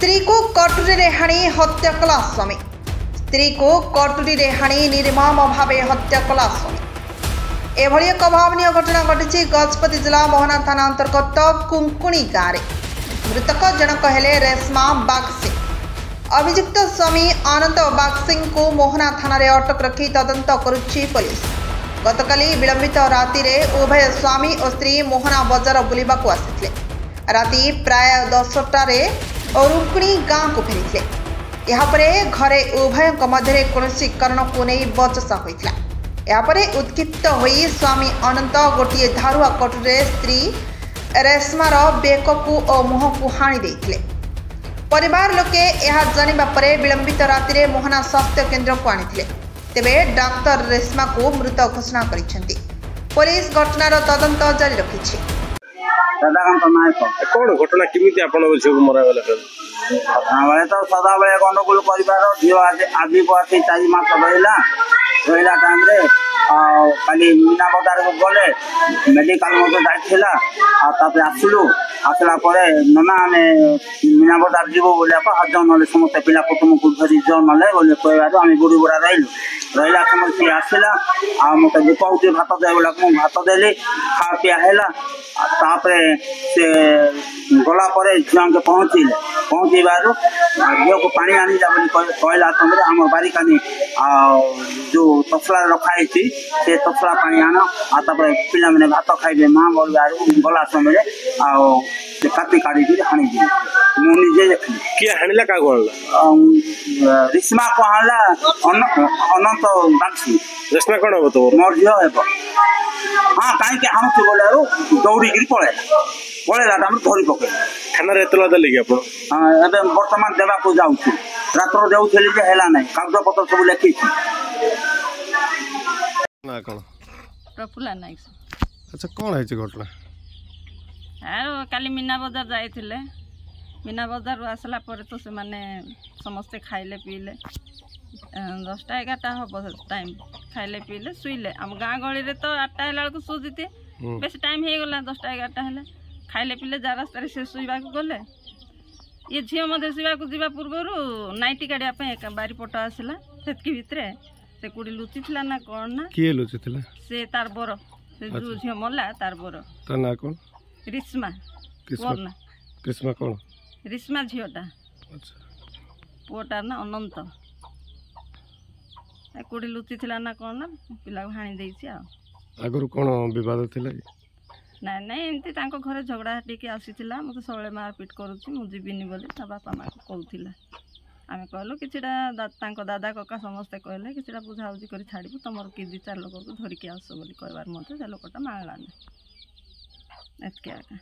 स्त्री को कटुरी रे हाणी हत्या कला स्वामी। स्त्री को कटुरी रे हाणी निर्मम भावे हत्या कला स्वामी। एभली एक अभावनीय घटना घटी गजपति जिला मोहना थाना अंतर्गत कुंकुणी गाँव में। मृतक जनक हेले रेशमा बागसी। अभियुक्त स्वामी आनंद बागसी को मोहना थाना रे अटक रखी तदंत करुछि पुलिस। गतकाली विलंबित राति रे उभय स्वामी और स्त्री मोहना बजार बुलिबाकू आसिथिले। राति प्राय 10टारे रुक्णी गाँव को फेरी यापरे घरे उभय मध्य कौन कारण को नहीं बचसा होता। यापरे उत्क्षिप्त होई स्वामी अनंत गोटे धारुआ कटुरे स्त्री रेशमार बेकू और मुह को हाणी देइथिले। परिवार लोके यह जानिबा परे विलंबित राति रे मोहना स्वास्थ्य केन्द्र को आनिथिले। तेबे डाक्टर रेशमा को मृत घोषणा करिसेंती। पुलिस घटनार तदंत जारी रखिछि। कौन घटना किमिति आपण झील मरा गला घटना तो सदा बेले गंडगोल कर झील आदि को आसी 4 मास रहा टाइम खाली मीना बजार को गले मेडिकल जाइला आसलु आसला नना आम मीना बजार जीव बोले ना समस्त पिला कुटुम को धरी ना बोले कहबार आम बुढ़ी बुढ़ा रहा समय सी आसला मत भूक होती भात दे बोला भात देली खा पिया है। से गला झील के पहुँचबार झील को पानी आनी जा कहला समय आम बारिकानी जो तसला रखाई से तसला पानी आन आपर पिला मैंने भात खाइबे माँ बोलबार गला समय काटी काढ़ी हाणी दी मुझे देखी किए हाणिला का रेशमा को हाणला अनंत बागसी। रेशमा कौन हम तो मोर झील हे हाँ कहीं हाणुची बोले दौड़ी पड़ेगा धरी पकड़ थाना एतला देली आप बर्तमान देवा को जाऊँ रात्र देला ना कागज पत्र सब लिखी प्रफुल्ला नायक। अच्छा कौन है घटना यार काली मीना बजार जाइथिले मीना बजार आसला पर तो से माने समस्ते खाइले पीले 10टा 11टा हम टाइम खाइले पीले शुइले आम गाँ गली रे तो 8टा है बेलू शुजीते बेस टाइम हो गला 10टा 11टा है खाइले पीले जा रास्तार से शुवा गले ये झील मध्य शुवा जा पूर्व नाइटी काढ़ा बारीपट आसला से भितर से कौटी लुचि थी ना कौन ना किए लुचि से तार बर से जो झील मरला तार बर ना कौन रिश्मा कृष्मा कौन रिश्मा झीटा पुअटार ना अनंत कौटी लुचि थी ना कौन ना पिला हाणी देसी आगु कौन बद थी ना ना एमती घरे झगड़ा टी आसीला मत सब मारपिट करुच्ची मुझीबी बोली बापा माँ को कहूला आम कहलु कि दादा कका समस्ते कहले कि बुझाबुझी कर छाड़ू तुम कि 2-4 लोक को धरिकी आस बोली कहबार मत से लोकटा मानलानी एतके आका।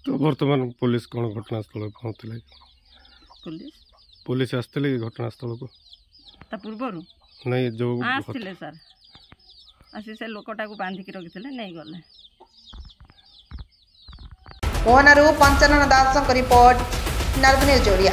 तो वर्तमान पुलिस कौन घटनास्थल पहुँचले पुलिस आसते घटनास्थल को पूर्वर नहीं जो आसते सर आसी से लोकटा को बांधिकी रखी नहीं गले। मोहनारू पंचानन दास रिपोर्ट नर्भ न्यूज ओडिया।